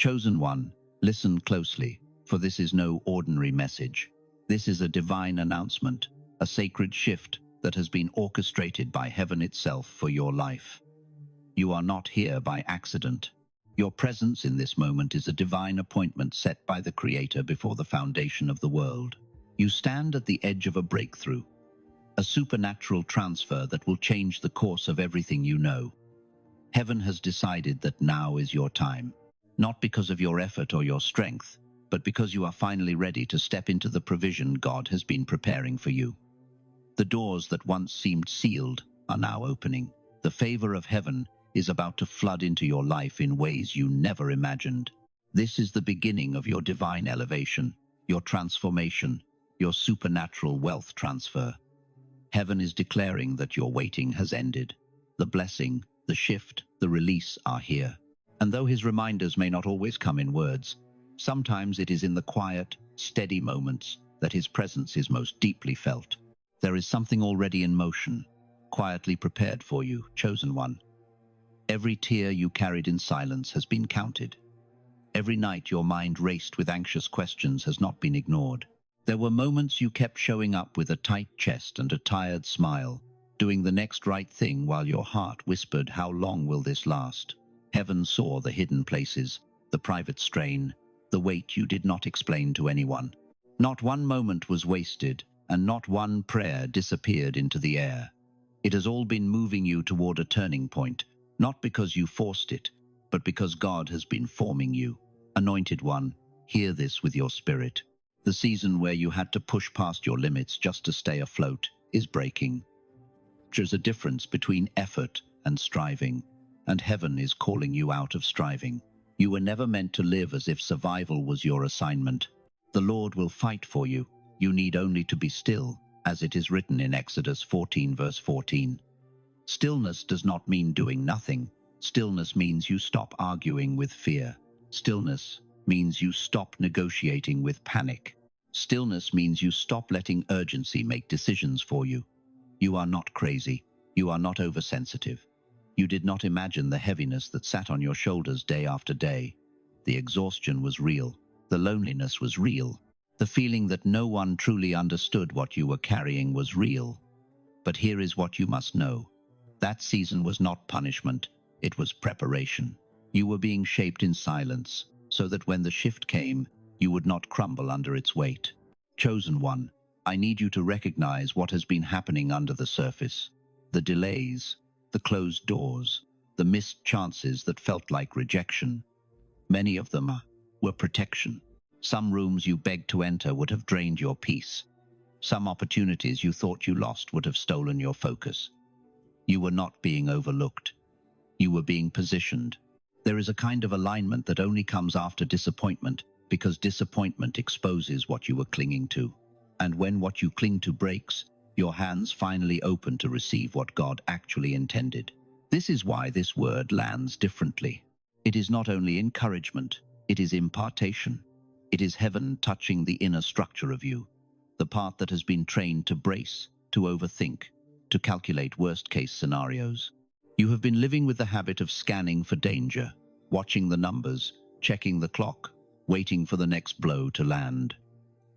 Chosen one, listen closely, for this is no ordinary message. This is a divine announcement, a sacred shift that has been orchestrated by heaven itself for your life. You are not here by accident. Your presence in this moment is a divine appointment set by the Creator before the foundation of the world. You stand at the edge of a breakthrough, a supernatural transfer that will change the course of everything you know. Heaven has decided that now is your time, not because of your effort or your strength, but because you are finally ready to step into the provision God has been preparing for you. The doors that once seemed sealed are now opening. The favor of heaven is about to flood into your life in ways you never imagined. This is the beginning of your divine elevation, your transformation, your supernatural wealth transfer. Heaven is declaring that your waiting has ended. The blessing, the shift, the release are here. And though his reminders may not always come in words, sometimes it is in the quiet, steady moments that his presence is most deeply felt. There is something already in motion, quietly prepared for you, chosen one. Every tear you carried in silence has been counted. Every night your mind raced with anxious questions has not been ignored. There were moments you kept showing up with a tight chest and a tired smile, doing the next right thing while your heart whispered, "How long will this last?" Heaven saw the hidden places, the private strain, the weight you did not explain to anyone. Not one moment was wasted, and not one prayer disappeared into the air. It has all been moving you toward a turning point, not because you forced it, but because God has been forming you. Anointed one, hear this with your spirit. The season where you had to push past your limits just to stay afloat is breaking. There's a difference between effort and striving, and heaven is calling you out of striving. You were never meant to live as if survival was your assignment. The Lord will fight for you. You need only to be still, as it is written in Exodus 14 verse 14. Stillness does not mean doing nothing. Stillness means you stop arguing with fear. Stillness means you stop negotiating with panic. Stillness means you stop letting urgency make decisions for you. You are not crazy. You are not oversensitive. You did not imagine the heaviness that sat on your shoulders day after day. The exhaustion was real. The loneliness was real. The feeling that no one truly understood what you were carrying was real. But here is what you must know. That season was not punishment. It was preparation. You were being shaped in silence, so that when the shift came, you would not crumble under its weight. Chosen one, I need you to recognize what has been happening under the surface. The delays, the closed doors, the missed chances that felt like rejection. Many of them were protection. Some rooms you begged to enter would have drained your peace. Some opportunities you thought you lost would have stolen your focus. You were not being overlooked. You were being positioned. There is a kind of alignment that only comes after disappointment, because disappointment exposes what you were clinging to. And when what you cling to breaks, your hands finally open to receive what God actually intended. This is why this word lands differently. It is not only encouragement, it is impartation. It is heaven touching the inner structure of you, the part that has been trained to brace, to overthink, to calculate worst-case scenarios. You have been living with the habit of scanning for danger, watching the numbers, checking the clock, waiting for the next blow to land.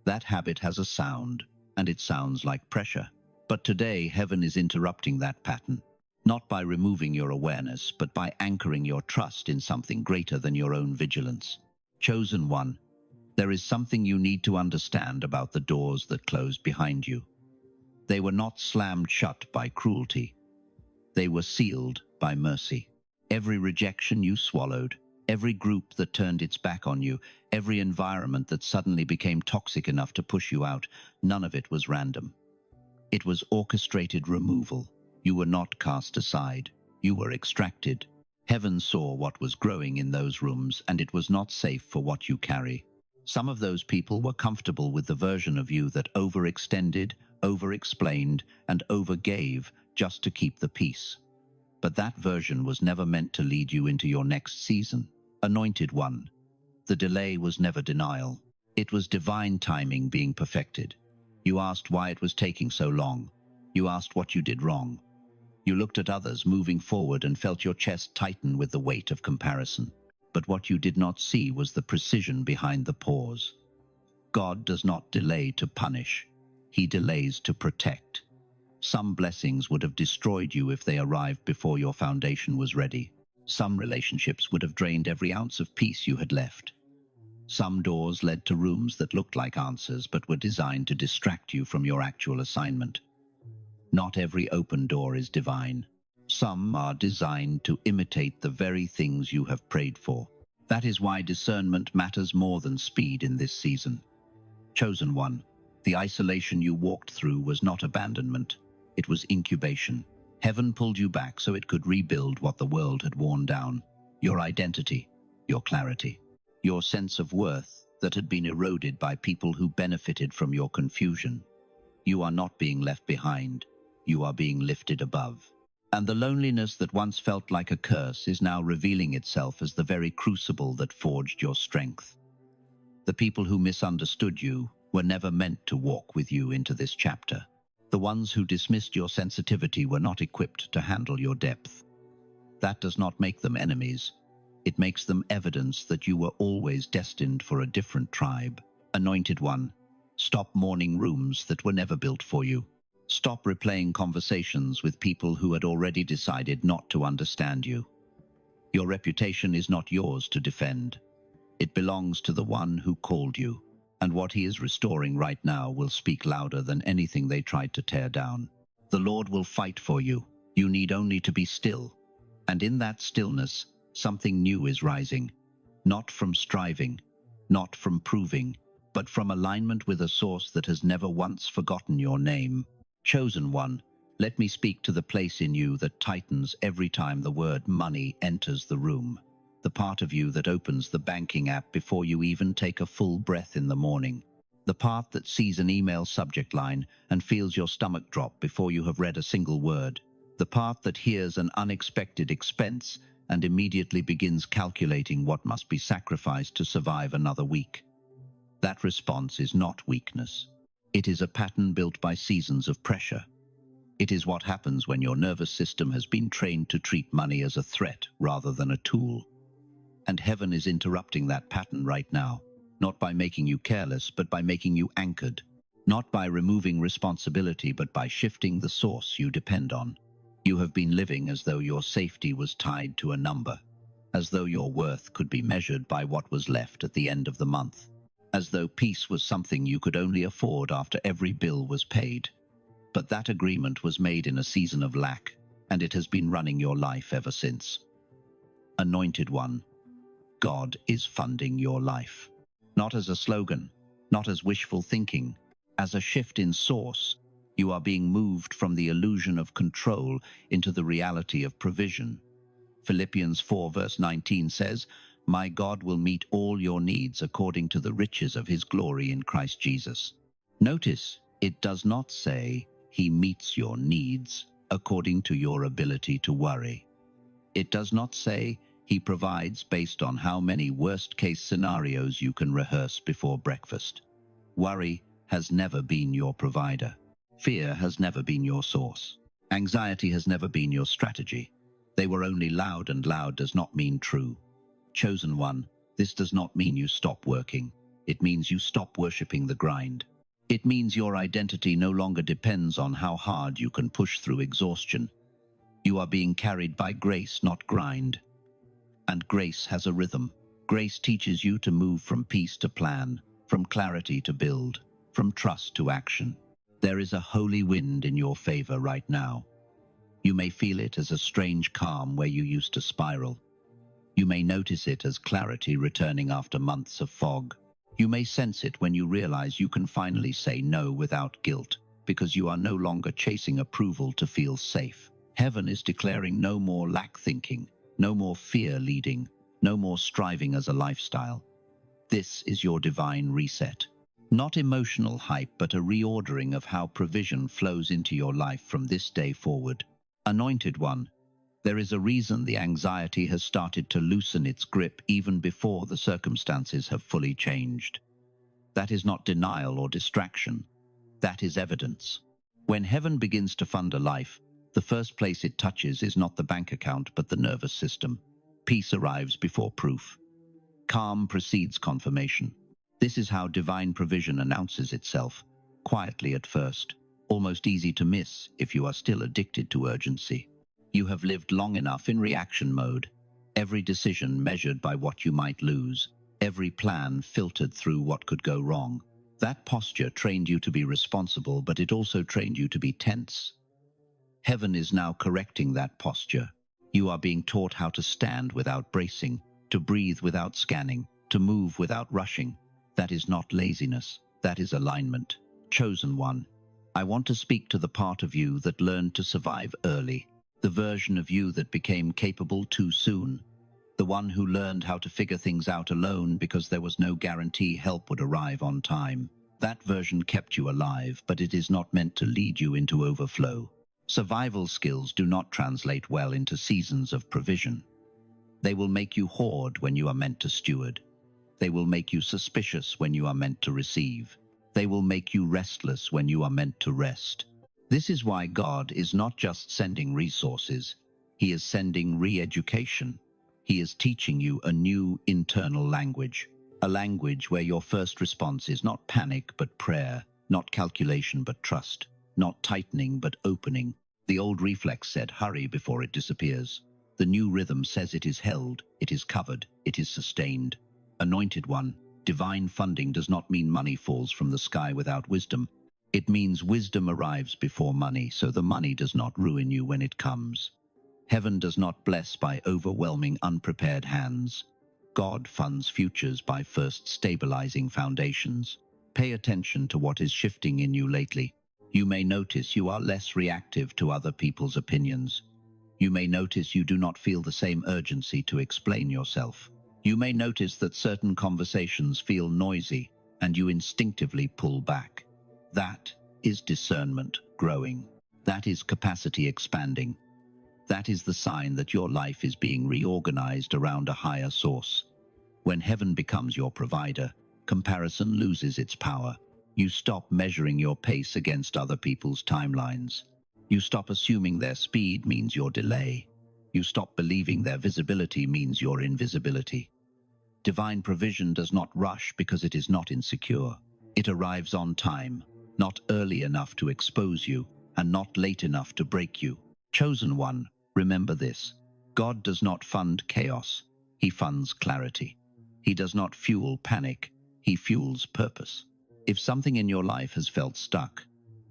That habit has a sound, and it sounds like pressure. But today, heaven is interrupting that pattern, not by removing your awareness, but by anchoring your trust in something greater than your own vigilance. Chosen one, there is something you need to understand about the doors that closed behind you. They were not slammed shut by cruelty. They were sealed by mercy. Every rejection you swallowed, every group that turned its back on you, every environment that suddenly became toxic enough to push you out, none of it was random. It was orchestrated removal. You were not cast aside. You were extracted. Heaven saw what was growing in those rooms, and it was not safe for what you carry. Some of those people were comfortable with the version of you that overextended, over-explained, and overgave just to keep the peace. But that version was never meant to lead you into your next season. Anointed one, the delay was never denial. It was divine timing being perfected. You asked why it was taking so long. You asked what you did wrong. You looked at others moving forward and felt your chest tighten with the weight of comparison. but what you did not see was the precision behind the pause. God does not delay to punish. He delays to protect. Some blessings would have destroyed you if they arrived before your foundation was ready. Some relationships would have drained every ounce of peace you had left. Some doors led to rooms that looked like answers but were designed to distract you from your actual assignment. Not every open door is divine. Some are designed to imitate the very things you have prayed for. That is why discernment matters more than speed in this season. Chosen one, the isolation you walked through was not abandonment. It was incubation. Heaven pulled you back so it could rebuild what the world had worn down. Your identity, your clarity, your sense of worth that had been eroded by people who benefited from your confusion. You are not being left behind. You are being lifted above. And the loneliness that once felt like a curse is now revealing itself as the very crucible that forged your strength. The people who misunderstood you were never meant to walk with you into this chapter. The ones who dismissed your sensitivity were not equipped to handle your depth. That does not make them enemies. It makes them evidence that you were always destined for a different tribe. Anointed one, stop mourning rooms that were never built for you. Stop replaying conversations with people who had already decided not to understand you. Your reputation is not yours to defend. It belongs to the one who called you, and what he is restoring right now will speak louder than anything they tried to tear down. The Lord will fight for you. You need only to be still. And in that stillness, something new is rising. Not from striving, not from proving, but from alignment with a source that has never once forgotten your name. Chosen one, let me speak to the place in you that tightens every time the word money enters the room. The part of you that opens the banking app before you even take a full breath in the morning. The part that sees an email subject line and feels your stomach drop before you have read a single word. The part that hears an unexpected expense and immediately begins calculating what must be sacrificed to survive another week. That response is not weakness. It is a pattern built by seasons of pressure. It is what happens when your nervous system has been trained to treat money as a threat rather than a tool. And heaven is interrupting that pattern right now, not by making you careless, but by making you anchored. Not by removing responsibility, but by shifting the source you depend on. You have been living as though your safety was tied to a number, as though your worth could be measured by what was left at the end of the month. As though peace was something you could only afford after every bill was paid. But that agreement was made in a season of lack, and it has been running your life ever since. Anointed one, God is funding your life. Not as a slogan, not as wishful thinking, as a shift in source. You are being moved from the illusion of control into the reality of provision. Philippians 4 verse 19 says, "My God will meet all your needs according to the riches of his glory in Christ Jesus." Notice, it does not say he meets your needs according to your ability to worry. It does not say he provides based on how many worst-case scenarios you can rehearse before breakfast. Worry has never been your provider. Fear has never been your source. Anxiety has never been your strategy. They were only loud, and loud does not mean true. Chosen one, this does not mean you stop working. It means you stop worshipping the grind. It means your identity no longer depends on how hard you can push through exhaustion. You are being carried by grace, not grind. And grace has a rhythm. Grace teaches you to move from peace to plan, from clarity to build, from trust to action. There is a holy wind in your favor right now. You may feel it as a strange calm where you used to spiral. You may notice it as clarity returning after months of fog. You may sense it when you realize you can finally say no without guilt, because you are no longer chasing approval to feel safe. Heaven is declaring no more lack thinking, no more fear leading, no more striving as a lifestyle. This is your divine reset. Not emotional hype, but a reordering of how provision flows into your life from this day forward. Anointed one, there is a reason the anxiety has started to loosen its grip even before the circumstances have fully changed. That is not denial or distraction. That is evidence. When heaven begins to fund a life, the first place it touches is not the bank account, but the nervous system. Peace arrives before proof. Calm precedes confirmation. This is how divine provision announces itself, quietly at first, almost easy to miss if you are still addicted to urgency. You have lived long enough in reaction mode, every decision measured by what you might lose, every plan filtered through what could go wrong. That posture trained you to be responsible, but it also trained you to be tense. Heaven is now correcting that posture. You are being taught how to stand without bracing, to breathe without scanning, to move without rushing. That is not laziness, that is alignment. Chosen one, I want to speak to the part of you that learned to survive early, the version of you that became capable too soon, the one who learned how to figure things out alone because there was no guarantee help would arrive on time. That version kept you alive, but it is not meant to lead you into overflow. Survival skills do not translate well into seasons of provision. They will make you hoard when you are meant to steward. They will make you suspicious when you are meant to receive. They will make you restless when you are meant to rest. This is why God is not just sending resources. He is sending re-education. He is teaching you a new internal language, a language where your first response is not panic but prayer, not calculation but trust, not tightening but opening. The old reflex said, hurry before it disappears. The new rhythm says it is held, it is covered, it is sustained. Anointed one, divine funding does not mean money falls from the sky without wisdom. It means wisdom arrives before money, so the money does not ruin you when it comes. Heaven does not bless by overwhelming unprepared hands. God funds futures by first stabilizing foundations. Pay attention to what is shifting in you lately. You may notice you are less reactive to other people's opinions. You may notice you do not feel the same urgency to explain yourself. You may notice that certain conversations feel noisy and you instinctively pull back. That is discernment growing. That is capacity expanding. That is the sign that your life is being reorganized around a higher source. When heaven becomes your provider, comparison loses its power. You stop measuring your pace against other people's timelines. You stop assuming their speed means your delay. You stop believing their visibility means your invisibility. Divine provision does not rush because it is not insecure. It arrives on time, not early enough to expose you, and not late enough to break you. Chosen one, remember this. God does not fund chaos. He funds clarity. He does not fuel panic. He fuels purpose. If something in your life has felt stuck,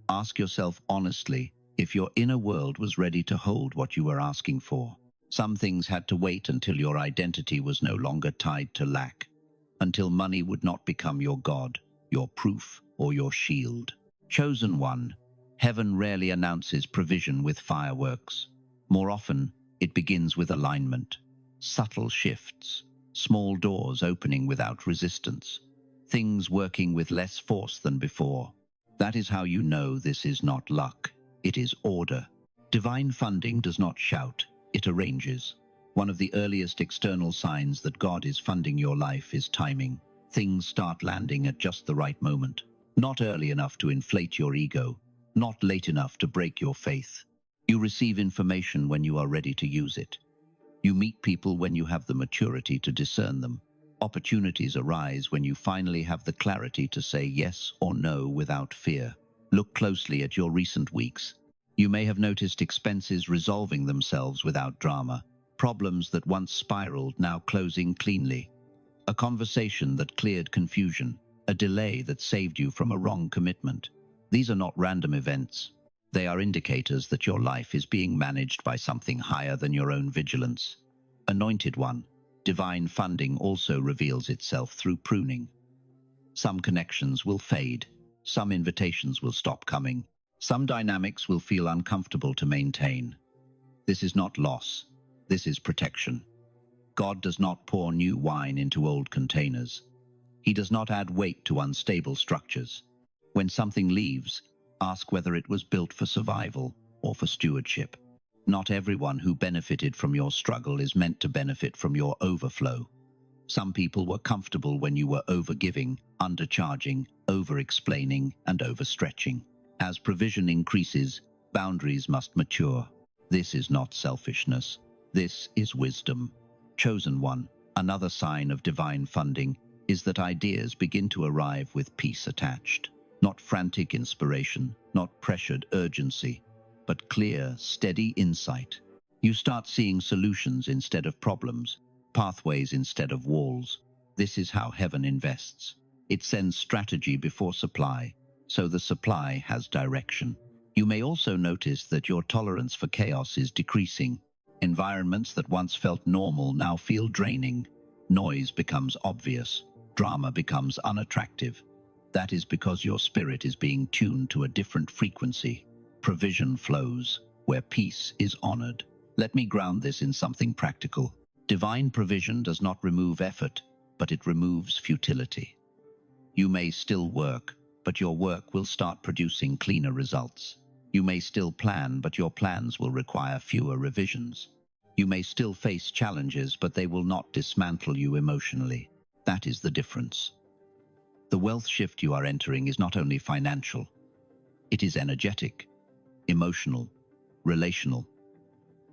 ask yourself honestly if your inner world was ready to hold what you were asking for. Some things had to wait until your identity was no longer tied to lack, until money would not become your God, your proof, or your shield. Chosen one, heaven rarely announces provision with fireworks. More often, it begins with alignment, subtle shifts, small doors opening without resistance, things working with less force than before. That is how you know this is not luck, it is order. Divine funding does not shout, it arranges. One of the earliest external signs that God is funding your life is timing. Things start landing at just the right moment. Not early enough to inflate your ego, not late enough to break your faith. You receive information when you are ready to use it. You meet people when you have the maturity to discern them. Opportunities arise when you finally have the clarity to say yes or no without fear. Look closely at your recent weeks. You may have noticed expenses resolving themselves without drama, problems that once spiraled now closing cleanly, a conversation that cleared confusion, a delay that saved you from a wrong commitment. These are not random events. They are indicators that your life is being managed by something higher than your own vigilance. Anointed one, divine funding also reveals itself through pruning. Some connections will fade. Some invitations will stop coming. Some dynamics will feel uncomfortable to maintain. This is not loss. This is protection. God does not pour new wine into old containers. He does not add weight to unstable structures. When something leaves, ask whether it was built for survival or for stewardship. Not everyone who benefited from your struggle is meant to benefit from your overflow. Some people were comfortable when you were overgiving, undercharging, over-explaining, and overstretching. As provision increases, boundaries must mature. This is not selfishness. This is wisdom. Chosen one, Another sign of divine funding is that ideas begin to arrive with peace attached. Not frantic inspiration, not pressured urgency, but clear, steady insight. You start seeing solutions instead of problems, pathways instead of walls. This is how heaven invests. It sends strategy before supply, so the supply has direction. You may also notice that your tolerance for chaos is decreasing. Environments that once felt normal now feel draining. Noise becomes obvious. Drama becomes unattractive. That is because your spirit is being tuned to a different frequency. Provision flows where peace is honored. Let me ground this in something practical. Divine provision does not remove effort, but it removes futility. You may still work, but your work will start producing cleaner results. You may still plan, but your plans will require fewer revisions. You may still face challenges, but they will not dismantle you emotionally. That is the difference. The wealth shift you are entering is not only financial, it is energetic, emotional, relational.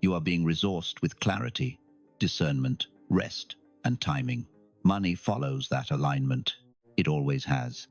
You are being resourced with clarity, discernment, rest, and timing. Money follows that alignment. It always has.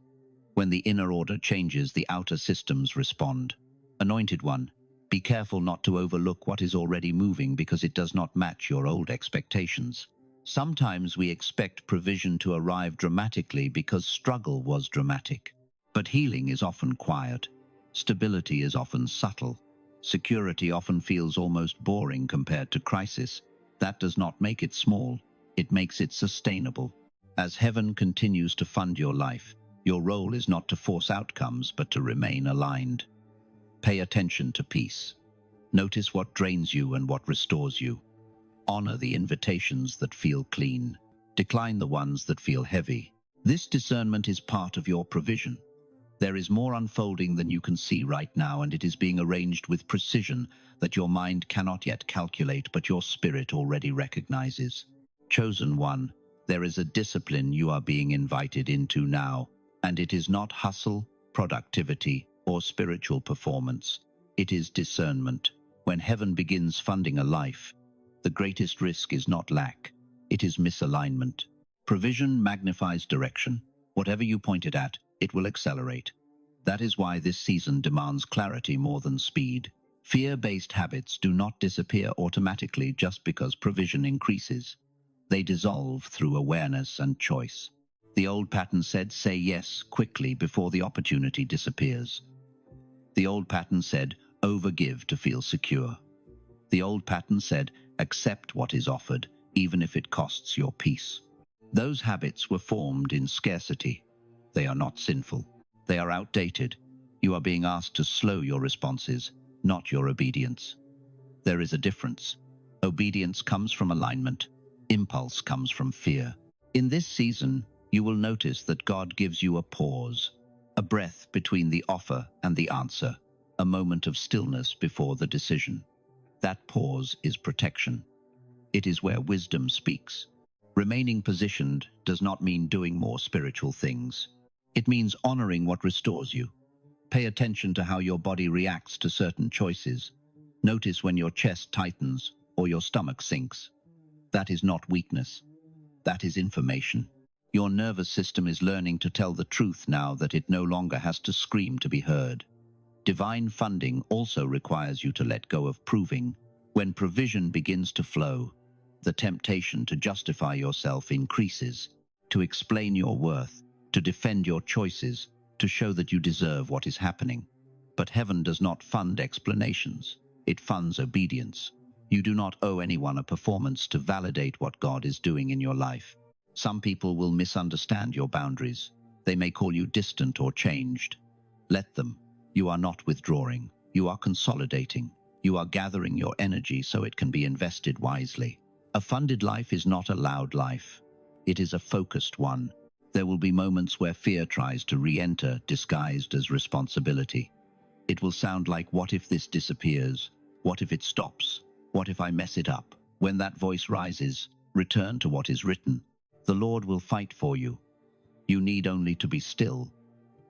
When the inner order changes, the outer systems respond. Anointed one, be careful not to overlook what is already moving because it does not match your old expectations. Sometimes we expect provision to arrive dramatically because struggle was dramatic. But healing is often quiet. Stability is often subtle. Security often feels almost boring compared to crisis. That does not make it small. It makes it sustainable. As heaven continues to fund your life, your role is not to force outcomes, but to remain aligned. Pay attention to peace. Notice what drains you and what restores you. Honor the invitations that feel clean. Decline the ones that feel heavy. This discernment is part of your provision. There is more unfolding than you can see right now, and it is being arranged with precision that your mind cannot yet calculate, but your spirit already recognizes. Chosen one, there is a discipline you are being invited into now, and it is not hustle, productivity, or spiritual performance. It is discernment. When heaven begins funding a life, the greatest risk is not lack, it is misalignment. Provision magnifies direction. Whatever you point it at, it will accelerate. That is why this season demands clarity more than speed. Fear-based habits do not disappear automatically just because provision increases. They dissolve through awareness and choice. The old pattern said, say yes quickly before the opportunity disappears. The old pattern said, overgive to feel secure. The old pattern said, accept what is offered, even if it costs your peace. Those habits were formed in scarcity. They are not sinful. They are outdated. You are being asked to slow your responses, not your obedience. There is a difference. Obedience comes from alignment. Impulse comes from fear. In this season, you will notice that God gives you a pause, a breath between the offer and the answer, a moment of stillness before the decision. That pause is protection. It is where wisdom speaks. Remaining positioned does not mean doing more spiritual things. It means honoring what restores you. Pay attention to how your body reacts to certain choices. Notice when your chest tightens or your stomach sinks. That is not weakness. That is information. Your nervous system is learning to tell the truth now that it no longer has to scream to be heard. Divine funding also requires you to let go of proving. When provision begins to flow, the temptation to justify yourself increases, to explain your worth, to defend your choices, to show that you deserve what is happening. But heaven does not fund explanations. It funds obedience. You do not owe anyone a performance to validate what God is doing in your life. Some people will misunderstand your boundaries. They may call you distant or changed. Let them. You are not withdrawing. You are consolidating. You are gathering your energy so it can be invested wisely. A funded life is not a loud life. It is a focused one. There will be moments where fear tries to re-enter, disguised as responsibility. It will sound like, what if this disappears? What if it stops? What if I mess it up? When that voice rises, return to what is written. The Lord will fight for you. You need only to be still.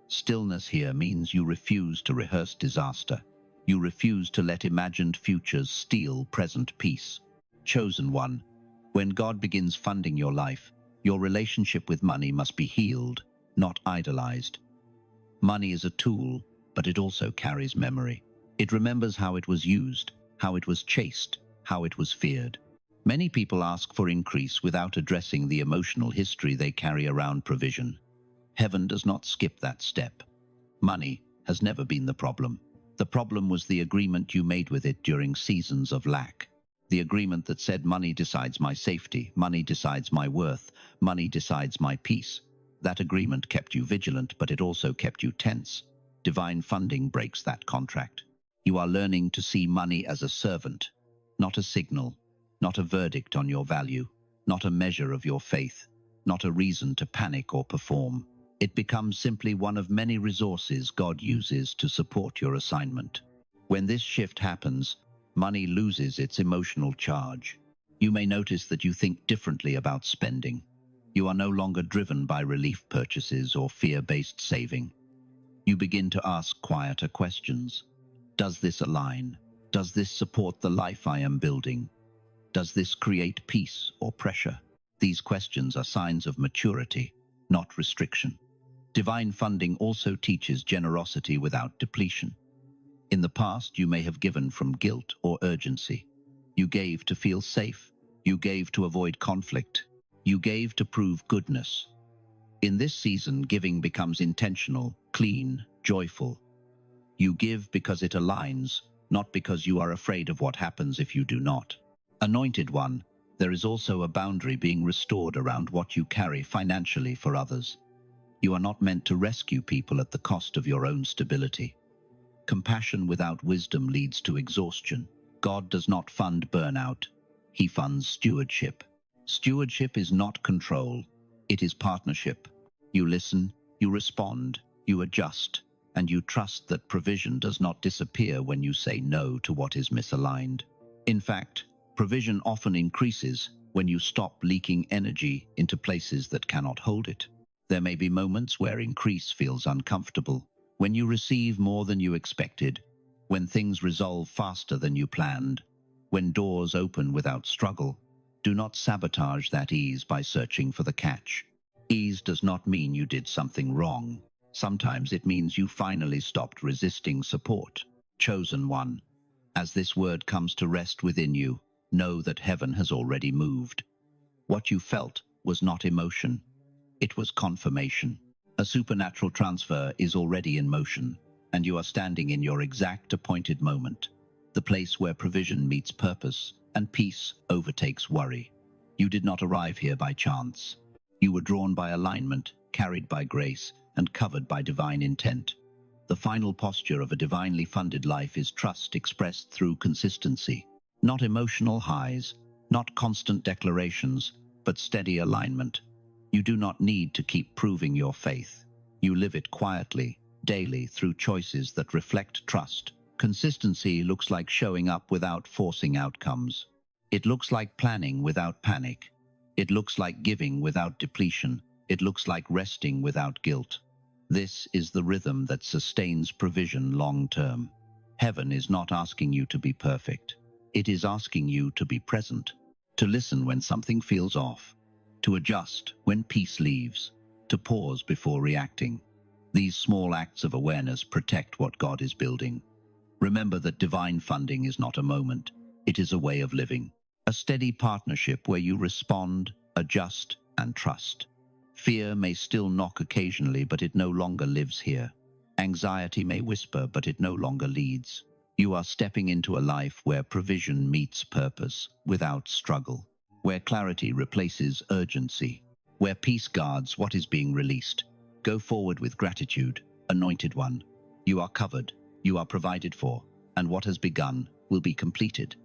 Stillness here means you refuse to rehearse disaster. You refuse to let imagined futures steal present peace. Chosen one, When God begins funding your life, your relationship with money must be healed, not idolized. Money is a tool, but it also carries memory. It remembers how it was used, how it was chased, how it was feared. Many people ask for increase without addressing the emotional history they carry around provision. Heaven does not skip that step. Money has never been the problem. The problem was the agreement you made with it during seasons of lack. The agreement that said money decides my safety, money decides my worth, money decides my peace. That agreement kept you vigilant, but it also kept you tense. Divine funding breaks that contract. You are learning to see money as a servant, not a signal, not a verdict on your value, not a measure of your faith, not a reason to panic or perform. It becomes simply one of many resources God uses to support your assignment. When this shift happens, money loses its emotional charge. You may notice that you think differently about spending. You are no longer driven by relief purchases or fear-based saving. You begin to ask quieter questions. Does this align? Does this support the life I am building? Does this create peace or pressure? These questions are signs of maturity, not restriction. Divine funding also teaches generosity without depletion. In the past, you may have given from guilt or urgency. You gave to feel safe. You gave to avoid conflict. You gave to prove goodness. In this season, giving becomes intentional, clean, joyful. You give because it aligns, not because you are afraid of what happens if you do not. Anointed one, there is also a boundary being restored around what you carry financially for others. You are not meant to rescue people at the cost of your own stability. Compassion without wisdom leads to exhaustion. God does not fund burnout. He funds stewardship. Stewardship is not control. It is partnership. You listen, you respond, you adjust, and you trust that provision does not disappear when you say no to what is misaligned. In fact, provision often increases when you stop leaking energy into places that cannot hold it. There may be moments where increase feels uncomfortable, when you receive more than you expected, when things resolve faster than you planned, when doors open without struggle. Do not sabotage that ease by searching for the catch. Ease does not mean you did something wrong. Sometimes it means you finally stopped resisting support. Chosen one, as this word comes to rest within you, know that heaven has already moved. What you felt was not emotion. It was confirmation. A supernatural transfer is already in motion, and you are standing in your exact appointed moment, the place where provision meets purpose and peace overtakes worry. You did not arrive here by chance. You were drawn by alignment, carried by grace, and covered by divine intent. The final posture of a divinely funded life is trust expressed through consistency. Not emotional highs, not constant declarations, but steady alignment. You do not need to keep proving your faith. You live it quietly, daily, through choices that reflect trust. Consistency looks like showing up without forcing outcomes. It looks like planning without panic. It looks like giving without depletion. It looks like resting without guilt. This is the rhythm that sustains provision long term. Heaven is not asking you to be perfect. It is asking you to be present, to listen when something feels off, to adjust when peace leaves, to pause before reacting. These small acts of awareness protect what God is building. Remember that divine funding is not a moment. It is a way of living, a steady partnership where you respond, adjust, and trust. Fear may still knock occasionally, but it no longer lives here. Anxiety may whisper, but it no longer leads. You are stepping into a life where provision meets purpose without struggle, where clarity replaces urgency, where peace guards what is being released. Go forward with gratitude, anointed one. You are covered, you are provided for, and what has begun will be completed.